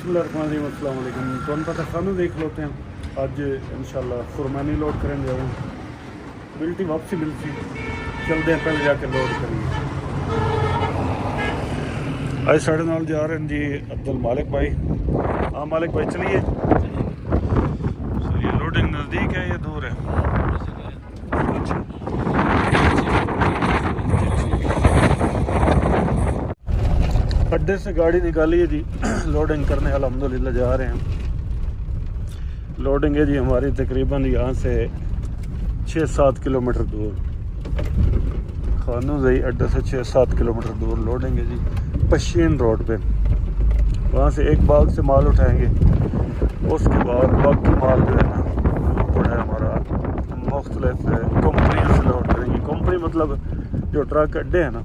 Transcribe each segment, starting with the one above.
बिस्मिल्लाहिर्रहमानिर्रहीम अस्सलाम वालेकुम। तुम पता खानू देख लेते हैं अज इंशाल्लाह फुरमानी लोड करेंगे जाऊँ बिल्टी वापसी मिलती चलते हैं पहले जाके लोड करेंगे। आज साढ़े नाल जा रहे हैं जी अब्दुल मालिक भाई। हाँ मालिक भाई चलिए। ये लोडिंग नज़दीक है या दूर है? अच्छा अड्डे से गाड़ी निकाली है जी लोडिंग करने अल्हम्दुलिल्लाह जा रहे हैं। लोडिंग है जी हमारी तकरीबन यहाँ से 6-7 किलोमीटर दूर खानूज़ई अड्डे से 6-7 किलोमीटर दूर लोडिंग है जी पश्चिम रोड पे। वहाँ से एक बाग से माल उठाएंगे, उसके बाद बाकी माल जो है ना वो है हमारा मुख्तलिफ कंपनियों से लोड करेंगे। कंपनी मतलब जो ट्रक अड्डे हैं ना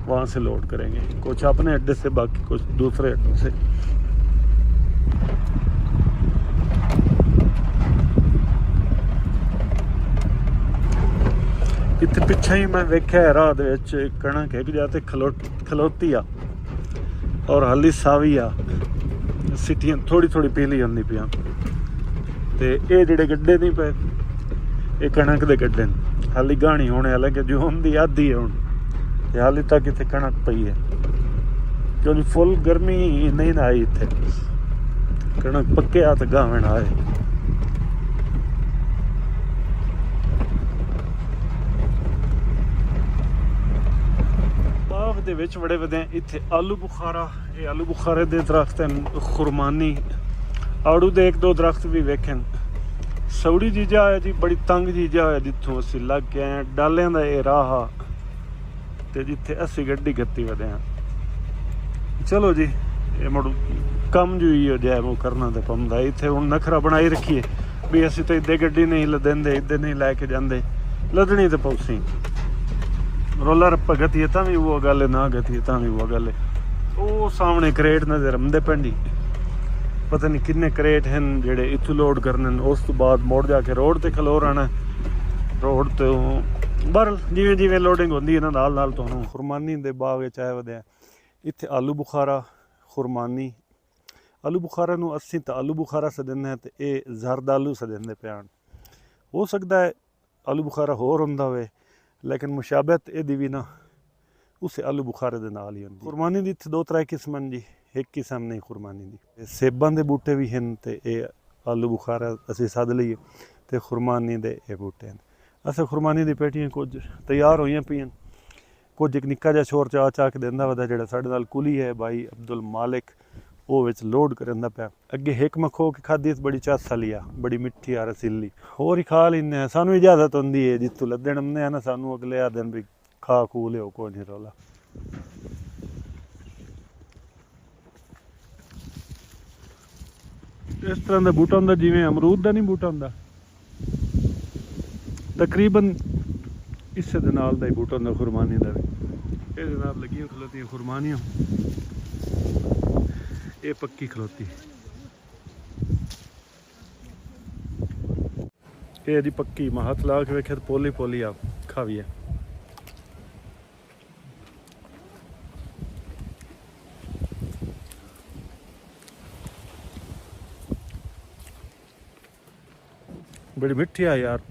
वहाँ से लोड करेंगे, कुछ अपने अड्डे से बाकी कुछ दूसरे अड्डों से। इतने पिछे ही मैं वेख्या है राह कणक एक जाते खलोती आ और हाली सावी आ सिटियां थोड़ी थोड़ी पीली होंगी पियां ते ये जेडे गड्ढे नहीं पे ये कणक दे गड्ढे हाली गाणी होने वाले कि जो होंगी आधी है हुण हाली तक इतने कणक पई है क्योंकि फुल गर्मी नहीं ना आई इतने कणक पक्के आ तो गावन आए। बाग दे विच बड़े वधे इत्थे आलू बुखारा, ये आलू बुखारे दे दरख्त हैं, खुरमानी आड़ू दे एक दो दरख्त भी वेखे। सौड़ी चीज़ा है जी बड़ी तंग चीज़ा है जितों असीं लग के आए डालियां दा ये राह ते जिथे असी गड्डी गत्ती वधे हैं। चलो जी ये मुड़ कम जो ही जाए वो करना तो पौंदा। इत्थे हुण नखरा बनाई रखिए भी असीं तो इद्दे गड्डी नहीं लदेंदे इद्दे नहीं लैके जांदे, लदनी तो पौसी रोला रप्पा गतिए तां भी वो गल है ना गतिए तां भी वो गल है। वो सामने करेट नज़र आंदे पेंडी पता नहीं किन्ने करेट हैं जेडे इत्थों लोड करने उस तो बाद मुड़ जाके रोड ते खलो रहना रोड तो बहरल जिवें जिवें लोडिंग होंदी है ना नाल नाल तुहानूं खुरमानी दे बाग च आए वधे इत्थे आलू बुखारा खुरमानी। आलू बुखारा नूं असीं तां आलू बुखारा सदिंदे ते ये जरद आलू सदिंदे पियान। हो सकदा है आलू बुखारा होर हुंदा होवे लेकिन मुशाबहत इहदी भी ना उस आलू बुखारे दे नाल ही हुंदी। खुरमानी दी इत्थे 2-3 किस्म जी, एक किस्म नहीं खुरमानी दी। सेबां दे बूटे भी हैं ते ये आलू बुखारा असीं सद लईए ते खुरमानी दे ये बूटे हैं। असें खुरमानी दी पेटियां कुछ तैयार होईयां पियां, कुछ एक निक्का जिहा छोर चा के देंदा वदा जेड़ा साडे नाल कुली है भाई अब्दुल मालिक वो विच लोड करदा पिया। अगे हिक मखो के खादी बड़ी चस वाली आ बड़ी मिठी आ रसीली होर ही खा लैंदे सानू इजाजत हुंदी है जित्थों लद्दण आंदे आ ना सानू अगले आ दिन भी खा खू लिओ कोई नहीं रौला। इस तरह का बूटा हुंदा जिवें अमरूद का नहीं बूटा हुंदा तकरीबन इस दे नाल दा ही बूटा हुंदा खुरमानी दा भी। ये जनाब लगियां खलोतियां खुरमानियां ये पक्की खलोती ये जी पक्की मैं हाथ ला के वेखे पोली पोली आप खावी है। बड़ी मिठी है यार।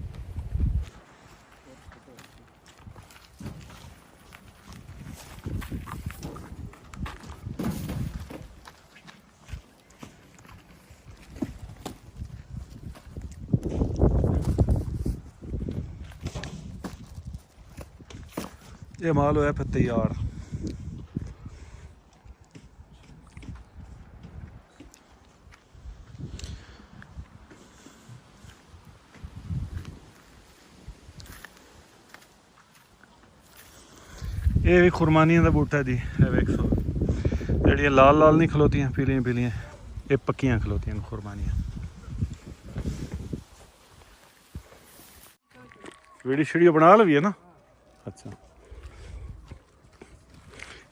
ये माल होया फिर तैयार। ये भी खुरमानियां का बूटा जी है वेख सो जड़ियाँ लाल लाल नहीं खलोतियां पीलियां पीलियां ये पक्कियां खलोतियां खुरमानियां। वीडियो शीडियो बना ली है ना। अच्छा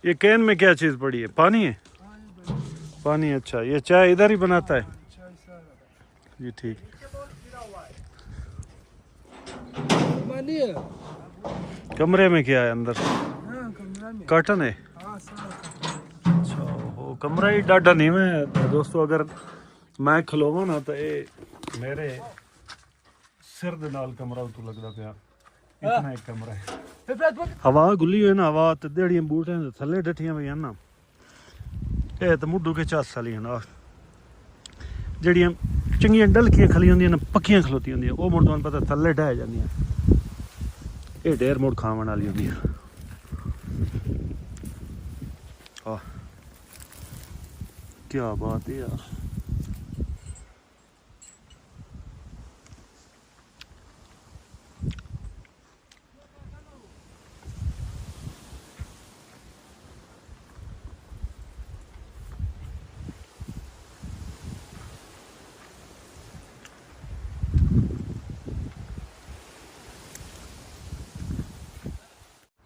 ये कैन में क्या चीज़ पड़ी है? पानी है पानी। अच्छा ये चाय इधर ही बनाता है जी ठीक। कमरे में क्या है अंदर? कर्टन है। अच्छा वो कमरा ही डाडा नीवा है दोस्तों। अगर मैं खलोवा ना तो ये मेरे सिर दे नाल कमरा उतों लगता पाया, इतना एक कमरा है। हवा गुली हुई ना, हवा तो दिहाड़ियां बूटियां थल्ले डटियां पईयां ना, ये तो मुड्डू के चस वाली ना जड़ियां चंगियां डलकियां खली होंदियां ना, पक्कियां खलोती होंदियां, वो मुड़ तुहानूं पता थल्ले ढह जांदियां, ये ढेर मुड़ खावन वाली होंदियां। क्या बात है यार।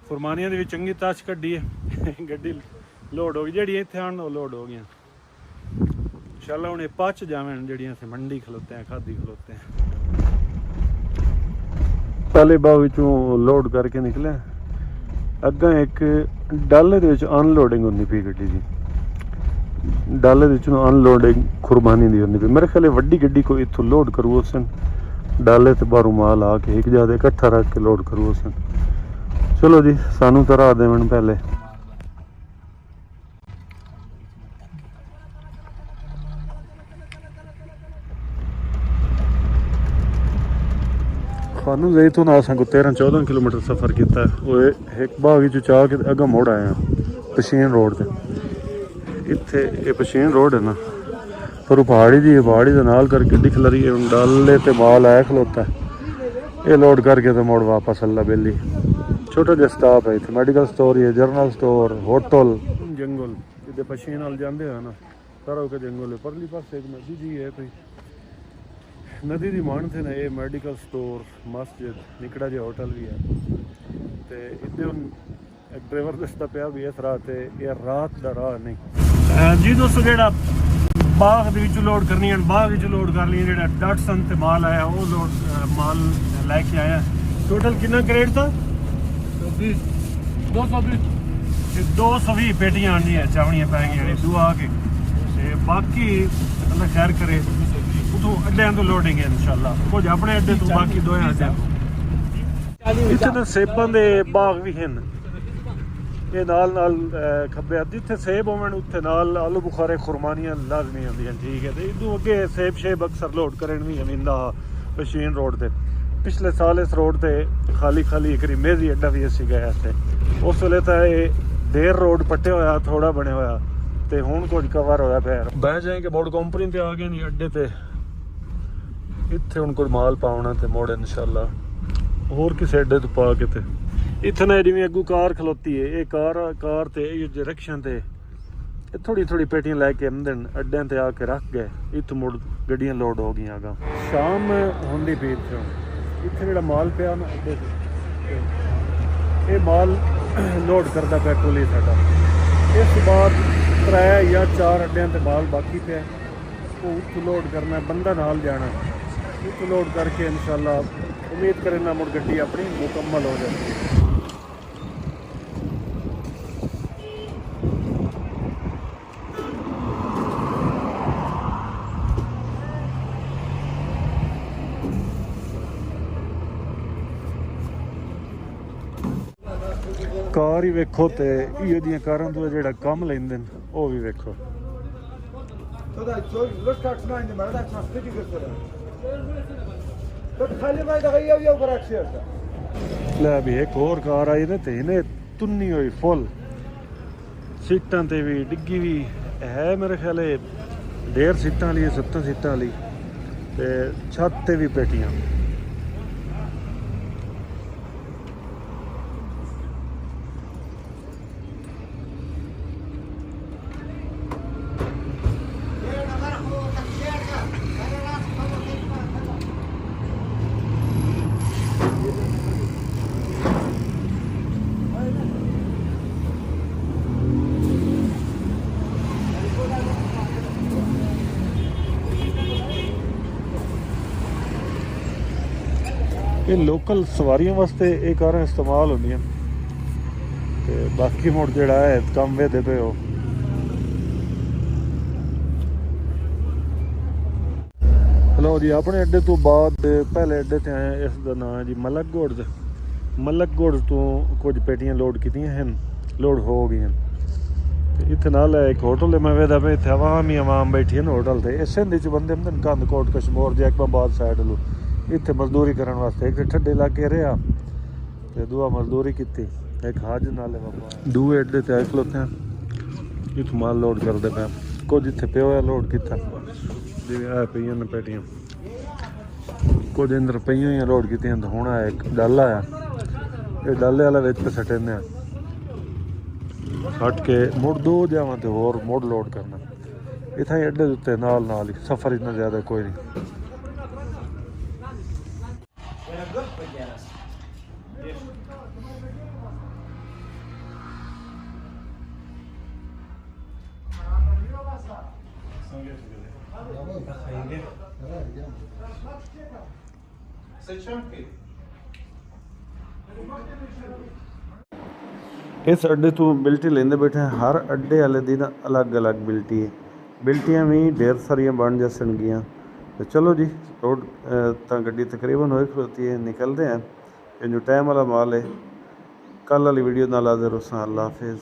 फुरमानिया दी चंगी ताश कड्डी है, गड्डी लोड हो गई, जड़ियां इत्थे आन लोड हो गई। इंशाल्लाह हुण पच जावन जड़ियां से मंडी खलोते हैं, खादी खलोते हैं। पहले बाग विचों लोड करके निकले, अग्गा एक डाले दे विच अनलोडिंग होंदी पई गड्डी दी, डाले दे विचों अनलोडिंग खुरबानी दी होंदी पई। मेरे ख्याल वड्डी गड्डी को इत्थों लोड करू उसन, डाले ते बाहरों माल आके एक ज्यादा इकट्ठा रख के लोड करू उसन। चलो जी सानू तो राह देवन पहले। खानू जैतून असां को 13-14 किलोमीटर सफ़र किया। वो एक बाग जो चाह के अगर मुड़ आए पशीन रोड से। इत्थे ये पशीन रोड है ना, पर पहाड़ी जी पहाड़ी के नाल करके दिख लरी है। डाले ते माल आया खलोता है, ये लोड करके तो मुड़ वापस अल्लाह बेली। छोटा जिहा स्टाफ है इत्थे, मैडिकल स्टोर ही है, जनरल स्टोर, होटल। जंगल जिदे पशीन नाल जांदे है ना, सारा के जंगल है। परली पासे एक नदी जी है पई, नदी दी मान थे ना, ये मैडिकल स्टोर, मस्जिद, निकड़ा जिहा होटल भी है। तो इतने हुण एक ड्राइवर दसदा पिया भी इस राह ते ये रात दा राह नहीं जी दोस्तों। जेड़ा बाग दे विच लोड करनी है, बाग विच लोड कर ली। जेड़ा डटसन ते माल आया वो लोड माल लैके आया। टोटल कितना क्रेट था? 220 पेटियां आनी है, चावनियां पैंगियां दुआ के। बाकी अल्लाह खैर करे, उतों अड्डियां तो लोडिंग है इंशाल्लाह, कुछ अपने अड्डे तो बाकी दो इतने सेबां दे बाग भी हैं। ये नाल नाल खब्बे जिथे सेब होवन उत्थे नाल आलू बुखारे खुरमानियां लाजमी होंदियां, ठीक है। तो इदू अगे सेब शेब अक्सर लोड करन भी अमींदा पशीन रोड ते। पिछले साल इस रोड ते खाली खाली एक मेजी अड्डा भी असी गए थे। उस वेले तो ये देर रोड पट्टे होया, थोड़ा बने होया, ते हुण कुछ कवर होया पैर बह जाए कि मोड़ कंपनी ते आ गए नहीं अड्डे ते। इत्थे हुण कोई माल पाउणा ते मोड़ इंशाल्लाह होर किसे अड्डे तो पा के। ते इत्थे ना जिवें अग्गू कार खलोती है, ये कार ते रिक्शा ते थोड़ी थोड़ी पेटियां लैके आंदे अड्डे ते आके रख गए। इत्थों मुड़ गड्डियां लोड हो गई। आगा शाम होंदी पई इत्थे। इत्थे जेह्ड़ा माल पिया ना अड्डे ते, ये माल लोड करदा पिया कुली साडा। इस बाद 3 या 4 अड्डियां ते माल बाकी पिया, वो उत्थों लोड करना, बंदा नाल जाना, उत्थों लोड करके इंशाल्लाह उम्मीद करें ना मुड़ गड्डी अपनी मुकम्मल हो जाए। कार ही वेखो तो इहो जिहियां कारां तो जेह्ड़ा कम लेंदे न वो भी वेखो। लै भी एक होर कार आई ना, तो इन्हें तुन्नी हुई फुल, सीटां ते भी डिग्गी भी है। मेरे ख्याल 1.5 सीटां वाली, 70 सीटां वाली, ते छत ते भी पेटियां। ये लोकल सवारियों वास्ते ये कारां इस्तेमाल होंदियां, ते बाकी मुड़ जेह्ड़ा है कम वेदे पे हो ਲਓ ਜੀ ਆਪਣੇ ਅੱਡੇ ਤੋਂ ਬਾਅਦ ਪਹਿਲੇ ਅੱਡੇ ਤੇ ਆਏ, ਇਸ ਦਾ ਨਾਂ ਹੈ ਜੀ ਮਲਕਗੜ੍ਹ। ਮਲਕਗੜ੍ਹ ਤੋਂ ਕੁਝ ਪੇਟੀਆਂ ਲੋਡ ਕੀਤੀਆਂ ਹਨ, ਲੋਡ ਹੋ ਗਈਆਂ। ਤੇ ਇੱਥੇ ਨਾਲ ਹੈ ਇੱਕ ਹੋਟਲ है, मैं वेदा पे इतने आवाम ही आवाम बैठी है ना होटल ते। इस सिंध बंदे होंदे ने कंधकोट कश्मीर जैकबाबाद साइड लो, इत्थे मजदूरी करन वास्ते एक ठंडे इलाके रहा ते दूआ मजदूरी की। एक हज नाले बाबा दूए अड्डे ते आए खलोते हैं, इत्थों माल लोड करते पे। कुछ इत्थे पियो है लोड किया जिवें आ पईयां ने पेटियां, कुछ अंदर पईयां ही लोड कीतियां। तो हुण आया एक डल आया, ये डाले वाला विच सटने हट के मुड़ दो जावां ते होर मुड़ लोड करना। इत्थे अड्डे दे उत्ते नाल ही सफ़र इतना ज़्यादा कोई नहीं। इस अड्डे तो बिल्टी लेंदे बैठे हैं। हर अड्डे वाले दिन अलग अलग बिल्टी है, बिल्टियाँ भी ढेर सारिया बन जसनगियाँ। तो चलो जी रोड तो गड्डी तकरीबन हो खलोती है, निकलते हैं। जो टाइम वाला माल है कल वाली वीडियो नाल हाज़िर हो। अल्लाह हाफिज़।